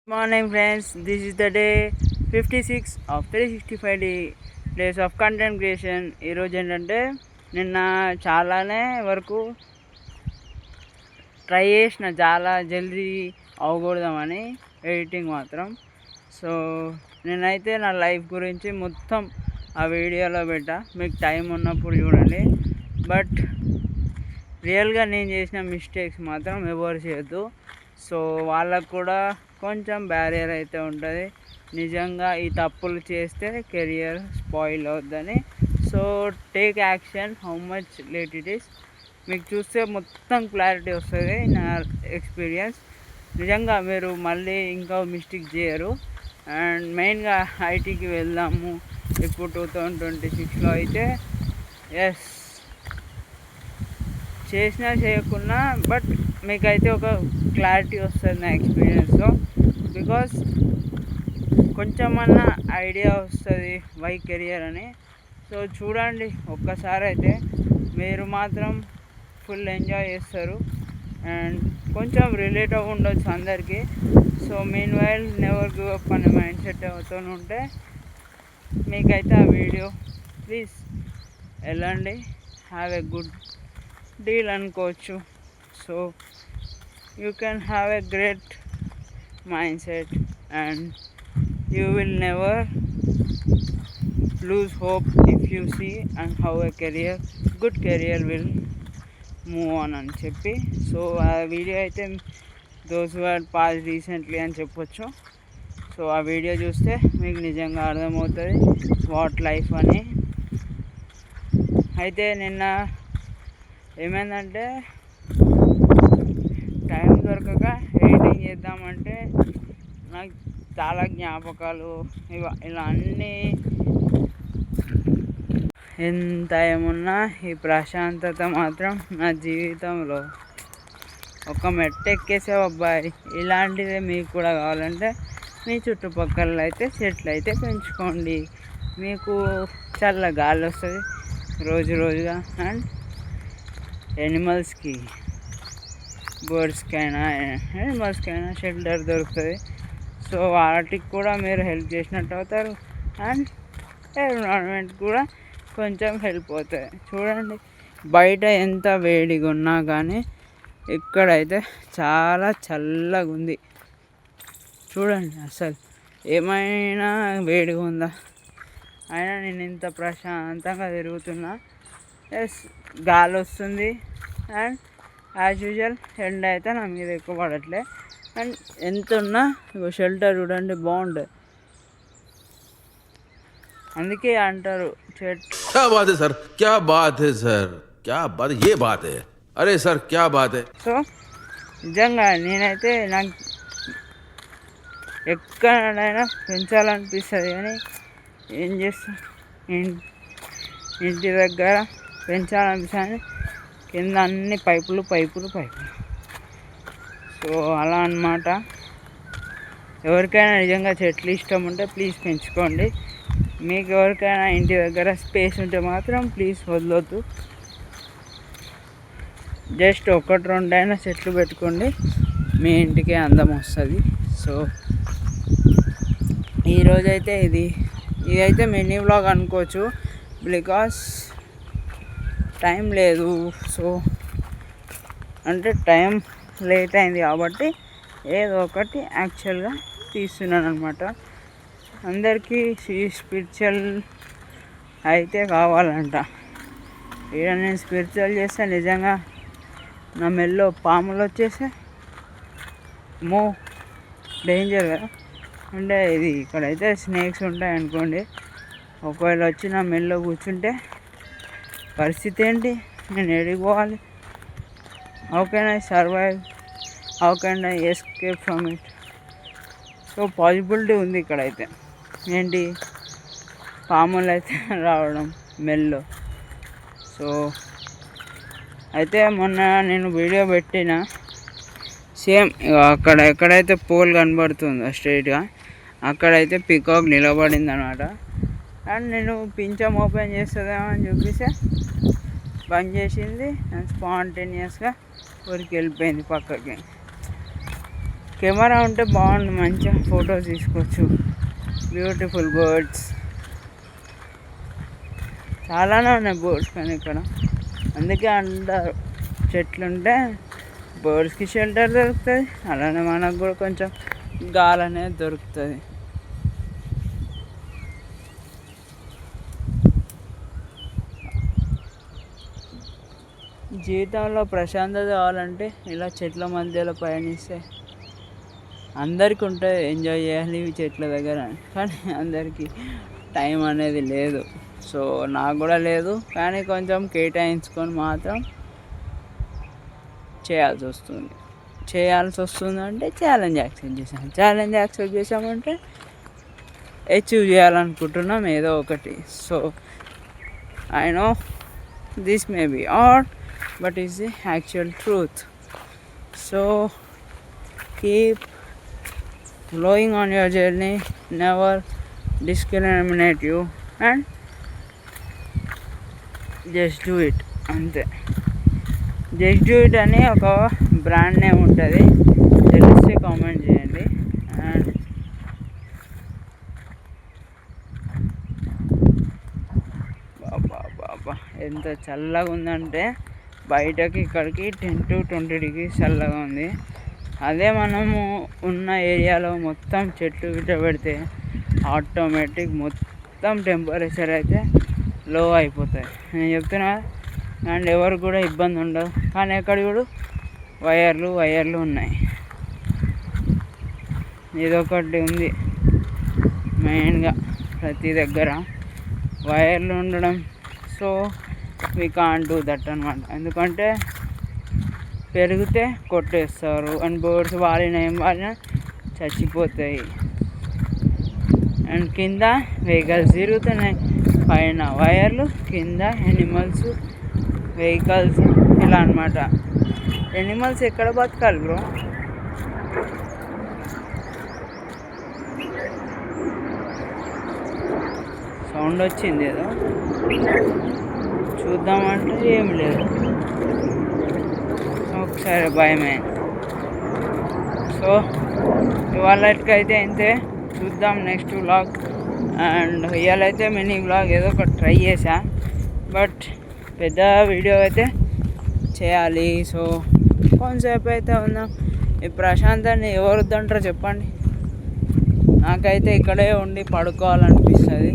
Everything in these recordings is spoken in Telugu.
Morning friends, this is the day 56 of 365 days of content creation. ఈరోజు ఏంటంటే నిన్న చాలానే వరకు ట్రై చేసిన చాలా జల్దీ అవ్వకూడదామని ఎడిటింగ్ మాత్రం. సో నేనైతే నా లైఫ్ గురించి మొత్తం ఆ వీడియోలో పెట్టా, మీకు టైం ఉన్నప్పుడు చూడండి. బట్ రియల్గా నేను చేసిన మిస్టేక్స్ మాత్రం ఎవరు చేయొద్దు. సో వాళ్ళకు కూడా కొంచెం బ్యారియర్ అయితే ఉంటుంది. నిజంగా ఈ తప్పులు చేస్తే కెరియర్ స్పాయిల్ అవుద్దని. So take action, how much late it is. మీకు చూస్తే మొత్తం క్లారిటీ వస్తుంది నా ఎక్స్పీరియన్స్. నిజంగా మీరు మళ్ళీ ఇంకా మిస్టేక్ చేయరు. అండ్ మెయిన్గా ఐటీకి వెళ్దాము ఇప్పుడు 2026లో అయితే. ఎస్, చేసినా చేయకున్నా బట్ మీకైతే ఒక క్లారిటీ వస్తుంది నా ఎక్స్పీరియన్స్లో. బికాస్ కొంచెమన్నా ఐడియా వస్తుంది వై కెరియర్ అని. సో చూడండి ఒక్కసారి అయితే మీరు మాత్రం ఫుల్ ఎంజాయ్ చేస్తారు అండ్ కొంచెం రిలేట్ అవ్వ ఉండొచ్చు అందరికీ. So mean while never give up అనే మైండ్ సెట్ అవుతూ ఉంటే మీకైతే ఆ వీడియో ప్లీజ్ వెళ్ళండి, హ్యావ్ ఎ గుడ్ డీల్ అనుకోవచ్చు. So you can have a great mindset and you will never lose hope if you see and how a good career will move on అని చెప్పి. సో ఆ వీడియో అయితే those who had pass recently అని చెప్పొచ్చు. సో ఆ వీడియో చూస్తే మీకు నిజంగా అర్థమవుతుంది వాట్ లైఫ్ అని. అయితే నిన్న ఏమైందంటే టైం దొరకక ఎడిటింగ్ చేద్దామంటే నాకు చాలా జ్ఞాపకాలు ఇలా అన్నీ. ఎంత ఏమున్నా ఈ ప్రశాంతత మాత్రం నా జీవితంలో ఒక మెట్టు ఎక్కేసావు అబ్బాయి. ఇలాంటిదే మీకు కూడా కావాలంటే మీ చుట్టుపక్కల అయితే చెట్లు అయితే పెంచుకోండి, మీకు చల్ల గాలి వస్తుంది రోజుగా. అండ్ బర్డ్స్కైనా షెల్టర్ దొరుకుతుంది. సో వాటికి కూడా మీరు హెల్ప్ చేసినట్టు అవుతారు అండ్ ఎన్విరాన్మెంట్ కూడా కొంచెం హెల్ప్ అవుతుంది. చూడండి బయట ఎంత వేడిగా ఉన్నా కానీ ఇక్కడైతే చాలా చల్లగా ఉంది. చూడండి అసలు ఏమైనా వేడిగా ఉందా, అయినా నేను ఇంత ప్రశాంతంగా తిరుగుతున్నా. ఎస్, గాలి వస్తుంది అండ్ యాజ్ యూజువల్ ఎండ అయితే నా మీద ఎక్కువ పడట్లే. అండ్ ఎంత ఉన్నా షెల్టర్ చూడండి బాగుంటుంది. అందుకే అంటారు क्या बात है सर, क्या बात है सर, क्या बात है, ये बात है, अरे सर क्या बात है. సో నిజంగా నేనైతే నాకు ఎక్కడైనా పెంచాలనిపిస్తుంది కానీ ఏం చేస్తాను, ఇంటి దగ్గర పెంచాలనిపిస్తుంది. కింద అన్ని పైపులు. సో అలా అన్నమాట. ఎవరికైనా నిజంగా చెట్లు ఇష్టం ఉంటే ప్లీజ్ పెంచుకోండి. మీకు ఎవరికైనా ఇంటి దగ్గర స్పేస్ ఉంటే మాత్రం ప్లీజ్ వదలొద్దు. జస్ట్ 1-2 అయినా చెట్లు పెట్టుకోండి, మీ ఇంటికి అందం వస్తుంది. సో ఈరోజైతే ఇదైతే మినీ వ్లాగ్ అనుకోవచ్చు, బికాస్ టైం లేదు. సో అంటే టైం లేట్ అయింది కాబట్టి ఏదో ఒకటి యాక్చువల్గా తీస్తున్నాను అనమాట. అందరికీ స్పిరిచువల్ అయితే కావాలంట. ఇక్కడ నేను స్పిరిచువల్ చేస్తే నిజంగా నా మెల్లో పాములు వచ్చేస్తే డేంజర్ కదా. అంటే ఇది ఇక్కడైతే స్నేక్స్ ఉంటాయి అనుకోండి, ఒకవేళ వచ్చి నా మెల్లో కూర్చుంటే పరిస్థితి ఏంటి, నేను ఎడిగిపోవాలి? How can I survive, how can I escape from it? So possibility ఉంది ఇక్కడైతే. ఏంటి, పాములు అయితే రావడం మెల్లో. సో అయితే మొన్న నేను వీడియో పెట్టిన సేమ్ అక్కడ ఎక్కడైతే పోల్ కనబడుతుందో స్ట్రైట్గా అక్కడైతే పికాక్ నిలబడింది అనమాట. అండ్ నేను పింఛం ఓపెన్ చేస్తుందేమో అని చూపిస్తే బంద్ చేసింది అండ్ స్పాంటేనియస్గా ఊరికి వెళ్ళిపోయింది పక్కకి. కెమెరా ఉంటే బాగుండు, మంచిగా ఫొటోస్ తీసుకోవచ్చు. బ్యూటిఫుల్ బర్డ్స్ చాలానే ఉన్నాయి బర్డ్స్ కానీ ఇక్కడ. అందుకే అంటారు చెట్లుంటే బర్డ్స్కి షెల్టర్ దొరుకుతుంది, అలానే మనకు కూడా కొంచెం గాలి అనేది దొరుకుతుంది. జీవితంలో ప్రశాంతత కావాలంటే ఇలా చెట్ల మధ్యలో పయనిస్తే అందరికీ ఉంటుంది, ఎంజాయ్ చేయాలి చెట్ల దగ్గర. కానీ అందరికీ టైం అనేది లేదు. సో నాకు కూడా లేదు, కానీ కొంచెం కేటాయించుకొని మాత్రం చేయాల్సి వస్తుంది అంటే ఛాలెంజ్ యాక్సెప్ట్ చేసామంటే అచీవ్ చేయాలనుకుంటున్నాం ఏదో ఒకటి. So I know this may be are but is the actual truth. So keep flowing on your journey, never discriminate you, and just do it. అంతే, జస్ట్ డూ ఇట్ అని ఒక బ్రాండ్ నేమ్ ఉంటుంది, తెలిస్తే కామెంట్ చేయండి. అండ్ బాబా ఎంత చల్లగా ఉందంటే బయటకి ఇక్కడికి 10 to 20 degrees చల్లగా ఉంది. అదే మనము ఉన్న ఏరియాలో మొత్తం చెట్లు గిట్ట పెడితే ఆటోమేటిక్ మొత్తం టెంపరేచర్ అయితే లో అయిపోతాయి. నేను చెప్తున్నా, అండ్ ఎవరికి కూడా ఇబ్బంది ఉండదు. కానీ ఎక్కడ కూడా వైర్లు ఉన్నాయి. ఇదొకటి ఉంది మెయిన్గా ప్రతి దగ్గర వైర్లు ఉండడం. So we can't do that అనమాట. ఎందుకంటే పెరిగితే కొట్టేస్తారు, అండ్ బర్డ్స్ వాలినా చచ్చిపోతాయి. అండ్ కింద వెహికల్స్ తిరుగుతున్నాయి, పైన వైర్లు, కింద ఎనిమల్స్, వెహికల్స్, ఇలా అనమాట. ఎనిమల్స్ ఎక్కడ బతకాలి బ్రో? సౌండ్ వచ్చింది ఏదో, చూద్దామంటే ఏం లేదు, ఒకసారి భయమే. సో ఇవాళకైతే అంతే, చూద్దాం నెక్స్ట్ వ్లాగ్. అండ్ ఇవాళైతే మినీ వ్లాగ్ ఏదో ఒకటి ట్రై చేశా, బట్ పెద్ద వీడియో అయితే చేయాలి. సో కొంతసేపు అయితే ఉందాం. ఈ ప్రశాంతాన్ని ఎవరు వద్దంటారో చెప్పండి? నాకైతే ఇక్కడే ఉండి పడుకోవాలనిపిస్తుంది.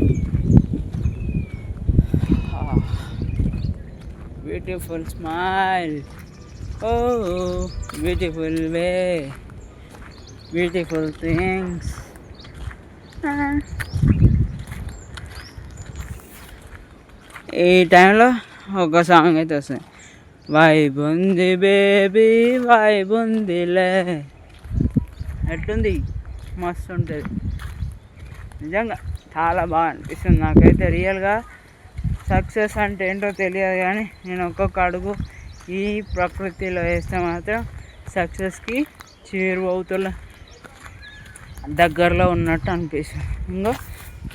బ్యూటిఫుల్ స్మైల్, ఓ బ్యూటిఫుల్ వే, బ్యూటిఫుల్ థింగ్స్. ఈ టైంలో ఒక సాంగ్ అయితే వస్తుంది, వైబ్ ఉంది బేబీ వైబ్ ఉందిలే. ఎట్లుంది? మస్తు ఉంటుంది నిజంగా, చాలా బాగా అనిపిస్తుంది నాకైతే. రియల్గా సక్సెస్ అంటే ఏంటో తెలియదు, కానీ నేను ఒక్కొక్క అడుగు ఈ ప్రకృతిలో వేస్తే మాత్రం సక్సెస్కి చేరువవుతున్న దగ్గరలో ఉన్నట్టు అనిపిస్తుంది. ఇంకో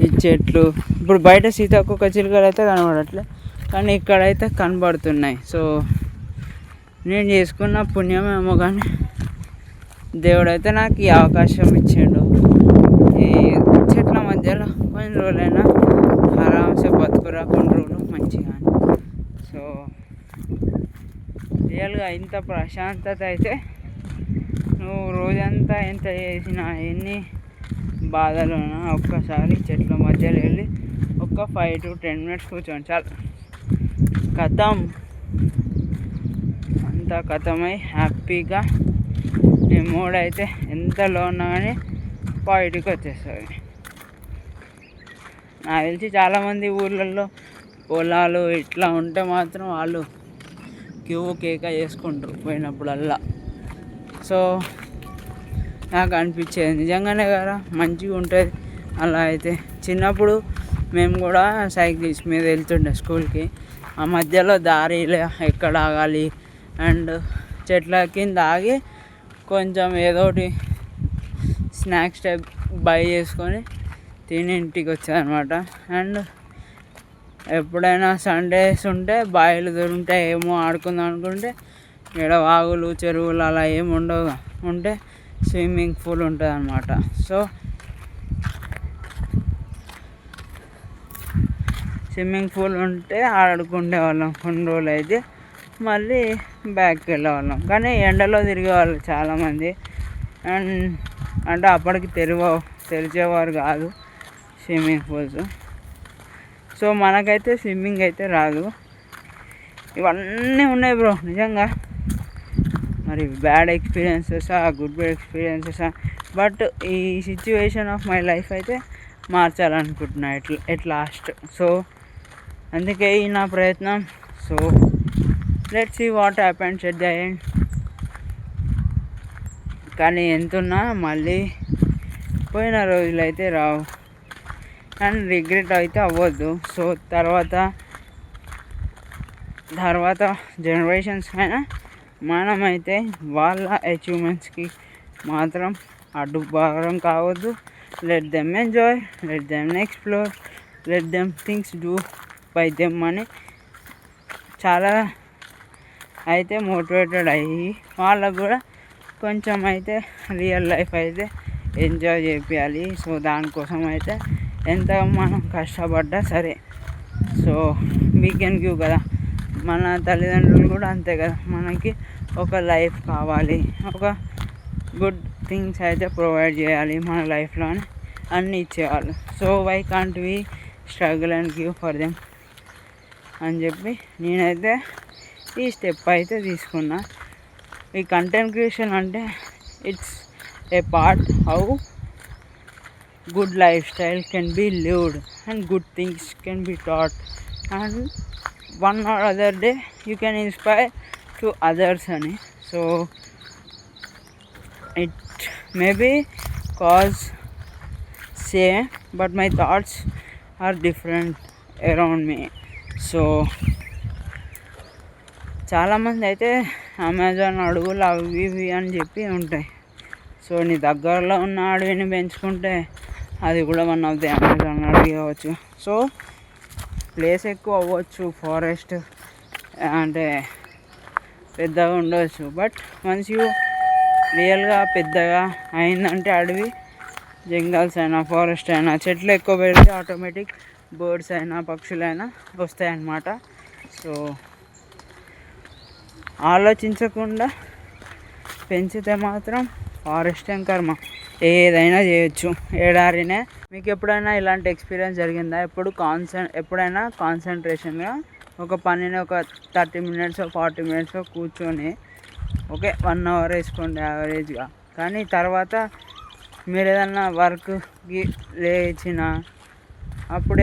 ఈ చెట్లు ఇప్పుడు బయట సీతాకోక చిలుకలు అయితే కనబడట్లే, కానీ ఇక్కడైతే కనబడుతున్నాయి. సో నేను చేసుకున్న పుణ్యమేమో, కానీ దేవుడైతే నాకు ఈ అవకాశం ఇచ్చాడు. ఈ చెట్ల మధ్యలో కొన్ని రోజులైనా ఆరామ్సే బతుకురా, కొన్ని రోజులు మంచిగా. సో రియల్గా ఇంత ప్రశాంతత అయితే నువ్వు రోజంతా ఎంత చేసినా, ఎన్ని బాధలున్నా, ఒక్కసారి చెట్ల మధ్యలో వెళ్ళి ఒక 5 to 10 minutes కూర్చోండి చాలు, కథం అంతా కథమై హ్యాపీగా నీ మూడ్ అయితే ఎంతలో ఉన్నా కానీ బయటికి వచ్చేస్తుంది. నాకు తెలిసి చాలామంది ఊళ్ళల్లో పొలాలు ఇట్లా ఉంటే మాత్రం వాళ్ళు కేక చేసుకుంటారు పోయినప్పుడల్లా. సో నాకు అనిపించేది నిజంగానే కదా, మంచిగా ఉంటుంది అలా అయితే. చిన్నప్పుడు మేము కూడా సైకిల్స్ మీద వెళ్తుండే స్కూల్కి. ఆ మధ్యలో దారిలో ఎక్కడ ఆగాలి, అండ్ చెట్ల కింద ఆగి కొంచెం ఏదోటి స్నాక్స్ టైప్ బై చేసుకొని తిని ఇంటికి వచ్చానమాట. అండ్ ఎప్పుడైనా సండేస్ ఉంటే బాయిలు దొరుకుతాయి ఏమో ఆడుకుందాం అనుకుంటే, ఇక్కడ వాగులు చెరువులు అలా ఏమి ఉండవు. ఉంటే స్విమ్మింగ్ పూల్ ఉంటుంది అన్నమాట. సో స్విమ్మింగ్ పూల్ ఉంటే ఆడుకునే వాళ్ళం కొన్ని రోజులు. అయితే మళ్ళీ బ్యాక్కి వెళ్ళేవాళ్ళం. కానీ ఎండలో తిరిగేవాళ్ళు చాలామంది. అండ్ అంటే అప్పటికి తెరిచేవారు కాదు స్విమ్మింగ్ పూల్స్. సో మనకైతే స్విమ్మింగ్ అయితే రాదు. ఇవన్నీ ఉన్నాయి బ్రో నిజంగా. మరి బ్యాడ్ ఎక్స్పీరియన్సెసా, గుడ్ ఎక్స్పీరియన్సెసా, బట్ ఈ సిచ్యువేషన్ ఆఫ్ మై లైఫ్ అయితే మార్చాలనుకుంటున్నా ఎట్ లాస్ట్. సో అందుకే ఈ నా ప్రయత్నం. So let's see what happens at the end. కానీ ఎంతున్నా మళ్ళీ పోయిన రోజులు అయితే రావు అండ్ రిగ్రెట్ అయితే అవ్వద్దు. సో తర్వాత జనరేషన్స్ అయినా మనమైతే వాళ్ళ అచీవ్మెంట్స్కి మాత్రం అడ్డుభారం కావద్దు. Let them enjoy, let them explore, let them things do by them అని చాలా అయితే మోటివేటెడ్ అయ్యి వాళ్ళకు కూడా కొంచెం అయితే రియల్ లైఫ్ అయితే ఎంజాయ్ చేయాలి. సో దానికోసం అయితే ఎంత మనం కష్టపడ్డా సరే. సో వీ కెన్ గివ్ కదా, మన తల్లిదండ్రులు కూడా అంతే కదా, మనకి ఒక లైఫ్ కావాలి, ఒక గుడ్ థింగ్స్ అయితే ప్రొవైడ్ చేయాలి మన లైఫ్లోనే అన్నీ ఇచ్చేవాళ్ళు. So why can't we struggle and give for them అని చెప్పి నేనైతే ఈ స్టెప్ అయితే తీసుకున్నా. ఈ కంటెంట్ క్రియేషన్ అంటే it's a part how good lifestyle can be lived and good things can be taught and one or other day you can inspire to others అని. So it may be cause same but my thoughts are different around me. So చాలామంది అయితే అమెజాన్ అడవులు అవి ఇవి అని చెప్పి ఉంటాయి. సో నీ దగ్గరలో ఉన్న అడవిని పెంచుకుంటే అది కూడా వన్ ఆఫ్ ది అమెజాన్ అడవి కావచ్చు. సో ప్లేస్ ఎక్కువ అవ్వచ్చు, ఫారెస్ట్ అంటే పెద్దగా ఉండవచ్చు, బట్ వన్స్ యూ రియల్గా పెద్దగా అయిందంటే అడవి, జంగల్స్ అయినా ఫారెస్ట్ అయినా చెట్లు ఎక్కువ పెడితే ఆటోమేటిక్ బర్డ్స్ అయినా పక్షులైనా వస్తాయన్నమాట. సో ఆలోచించకుండా పెంచితే మాత్రం ఫారెస్ట్ ఏం కర్మ, ఏదైనా చేయొచ్చు, ఏడారినే. మీకు ఎప్పుడైనా ఇలాంటి ఎక్స్పీరియన్స్ జరిగిందా? ఎప్పుడైనా కాన్సన్ట్రేషన్గా ఒక పనిని ఒక 30 minutes 40 minutes కూర్చొని ఓకే 1 hour వేసుకోండి యావరేజ్గా, కానీ తర్వాత మీరు ఏదన్నా వర్క్కి లేచిన అప్పుడు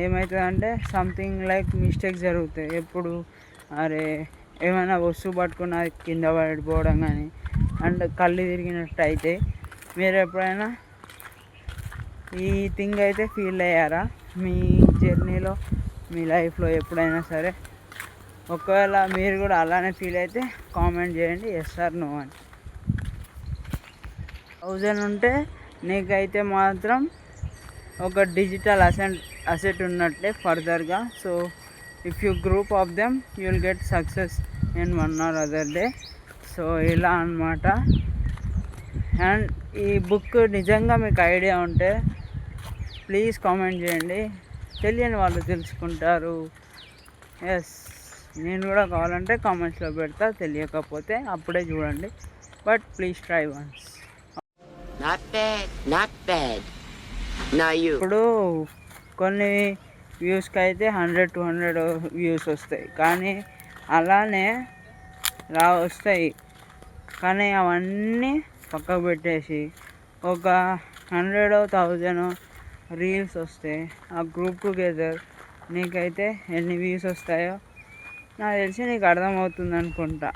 ఏమవుతుందంటే సంథింగ్ లైక్ మిస్టేక్స్ జరుగుతాయి. ఎప్పుడు అరే ఏమైనా వస్తువు పట్టుకున్న కింద పడిపోవడం కానీ అండ్ కళ్ళు తిరిగినట్టు అయితే మీరు ఎప్పుడైనా ఈ థింగ్ అయితే ఫీల్ అయ్యారా మీ జర్నీలో, మీ లైఫ్లో ఎప్పుడైనా సరే? ఒకవేళ మీరు కూడా అలానే ఫీల్ అయితే కామెంట్ చేయండి ఎస్ ఆర్ నో అని. 1000 ఉంటే నీకైతే మాత్రం ఒక డిజిటల్ అసెట్ ఉన్నట్లే ఫర్దర్గా. So if you group of them you will get success in one or other day. So ఇలా అన్నమాట. అండ్ ఈ బుక్ నిజంగా మీకు ఐడియా ఉంటే ప్లీజ్ కామెంట్ చేయండి, తెలియని వాళ్ళు తెలుసుకుంటారు. ఎస్, నేను కూడా కావాలంటే కామెంట్స్లో పెడతా, తెలియకపోతే అప్పుడే చూడండి, బట్ ప్లీజ్ ట్రై వన్స్. ఇప్పుడు కొన్ని వ్యూస్కి అయితే 100-200 వ్యూస్ వస్తాయి, కానీ అలానే వస్తాయి, కానీ అవన్నీ పక్కకు పెట్టేసి ఒక 100-1000 రీల్స్ వస్తే ఆ గ్రూప్ టుగెదర్ నీకైతే ఎన్ని వ్యూస్ వస్తాయో నాకు తెలిసి నీకు అర్థమవుతుంది అనుకుంటా.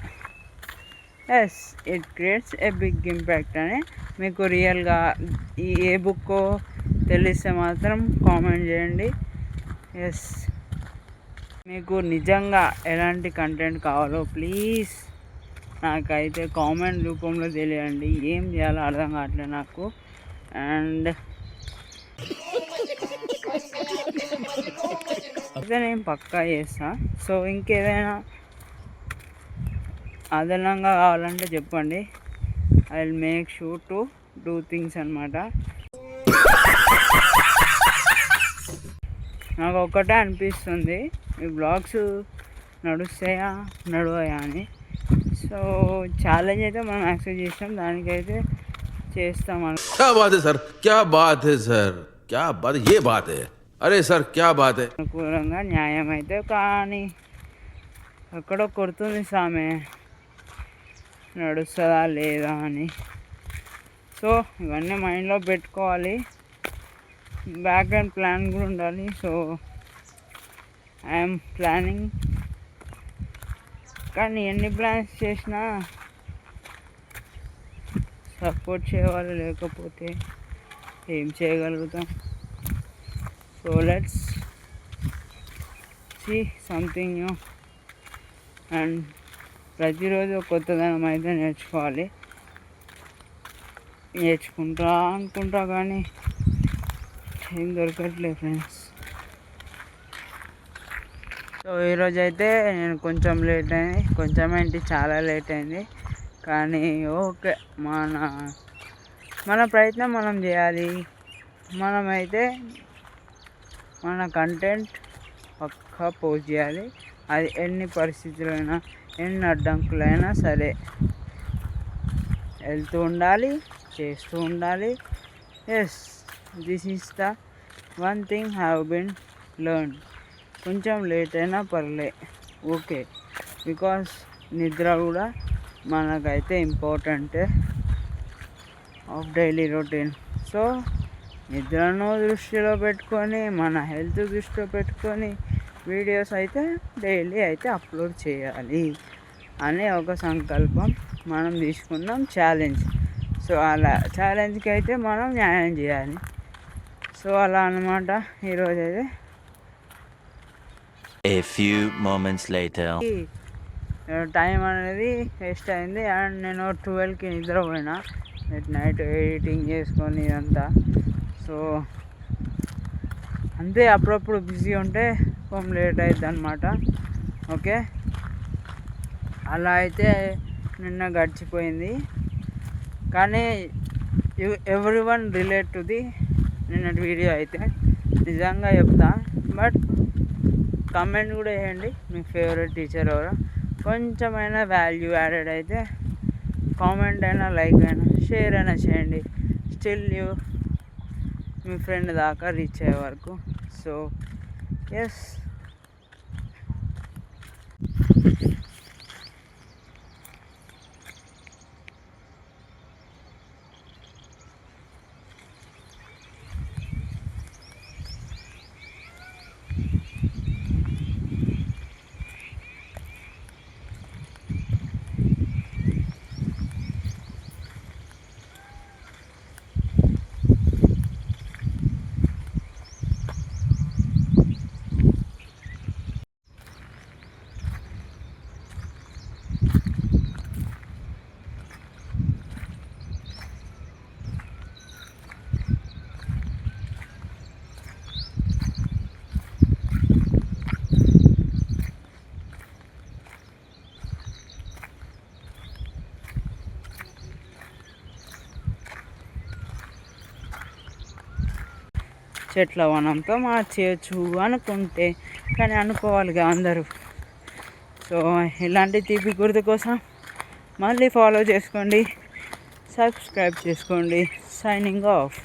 Yes, it creates a big impact అని. మీకు రియల్గా ఏ బుక్ తెలిస్తే మాత్రం కామెంట్ చేయండి. ఎస్, మీకు నిజంగా ఎలాంటి కంటెంట్ కావాలో ప్లీజ్ నాకైతే కామెంట్ రూపంలో తెలియండి. ఏం చేయాలో అర్థం కావట్లేదు నాకు. అండ్ అయితే నేను పక్కా చేస్తా. సో ఇంకేదైనా అదనంగా కావాలంటే చెప్పండి, I will make sure to do things అనమాట. నాకు ఒక్కటే అనిపిస్తుంది, ఈ బ్లాగ్స్ నడుస్తాయా నడవయా అని. సో ఛాలెంజ్ అయితే మనం యాక్సెప్ట్ చేస్తాం, దానికైతే చేస్తాం क्या बात है सर, क्या बात है सर, क्या बात है, ये बात है. अरे सर क्या बात है. అనుకూలంగా న్యాయం అయితే. కానీ ఎక్కడో కొడుతుంది సామె, నడుస్తుందా లేదా అని. సో ఇవన్నీ మైండ్లో పెట్టుకోవాలి, బ్యాక్గ్రౌండ్ ప్లాన్ కూడా ఉండాలి. సో ఐఎమ్ ప్లానింగ్, కానీ ఎన్ని ప్లాన్స్ చేసినా సపోర్ట్ చేయవాలి, లేకపోతే ఏం చేయగలుగుతాం. So let's see something new. And ప్రతిరోజు కొత్తదనం అయితే నేర్చుకోవాలి. నేర్చుకుంటా అనుకుంటా కానీ ఏం దొరకట్లేదు ఫ్రెండ్స్. సో ఈరోజు అయితే నేను కొంచెం లేట్ అయింది, కొంచెం ఏంటి చాలా లేట్ అయింది. కానీ ఓకే, మన ప్రయత్నం మనం చేయాలి. మనమైతే మన కంటెంట్ పక్కా పోస్ట్ చేయాలి. అది ఎన్ని పరిస్థితులైనా, ఎన్ని అడ్డంకులైనా సరే వెళ్తూ ఉండాలి, చేస్తూ ఉండాలి. Yes, this is the one thing have been learn. కొంచెం లేట్ అయినా పర్లే, ఓకే. బికాస్ నిద్ర కూడా మనకైతే important of daily routine. So నిద్రను దృష్టిలో పెట్టుకొని, మన హెల్త్ దృష్టిలో పెట్టుకొని వీడియోస్ అయితే డైలీ అయితే అప్లోడ్ చేయాలి అనే ఒక సంకల్పం మనం తీసుకుందాం. ఛాలెంజ్. సో అలా ఛాలెంజ్కి అయితే మనం న్యాయం చేయాలి. సో అలా అన్నమాట. ఈరోజు అయితే A few moments later. Time అనేది వేస్ట్ అయింది. అండ్ నేను 12కి నిద్రపోయినా, నైట్ ఎడిటింగ్ చేసుకొని ఇదంతా. సో అంతే, అప్పుడప్పుడు బిజీ ఉంటే కొంచెం లేట్ అవుతుంది అనమాట. ఓకే, అలా అయితే నిన్న గడిచిపోయింది. కానీ every one relate to the నిన్నటి వీడియో అయితే నిజంగా చెప్తా. బట్ కమెంట్ కూడా చేయండి, మీ ఫేవరెట్ టీచర్ ఎవరో. కొంచెమైనా వాల్యూ యాడెడ్ అయితే కామెంట్ అయినా, లైక్ అయినా, షేర్ అయినా చేయండి. స్టిల్ యూ మీ ఫ్రెండ్ దాకా రీచ్ అయ్యే వరకు. సో ఎస్, చెట్ల వనంతో మార్చేయచ్చు అనుకుంటే, కానీ అనుకోవాలిగా అందరూ. సో ఇలాంటి తీపి గుర్తు కోసం మళ్ళీ ఫాలో చేసుకోండి, సబ్స్క్రైబ్ చేసుకోండి. Signing off.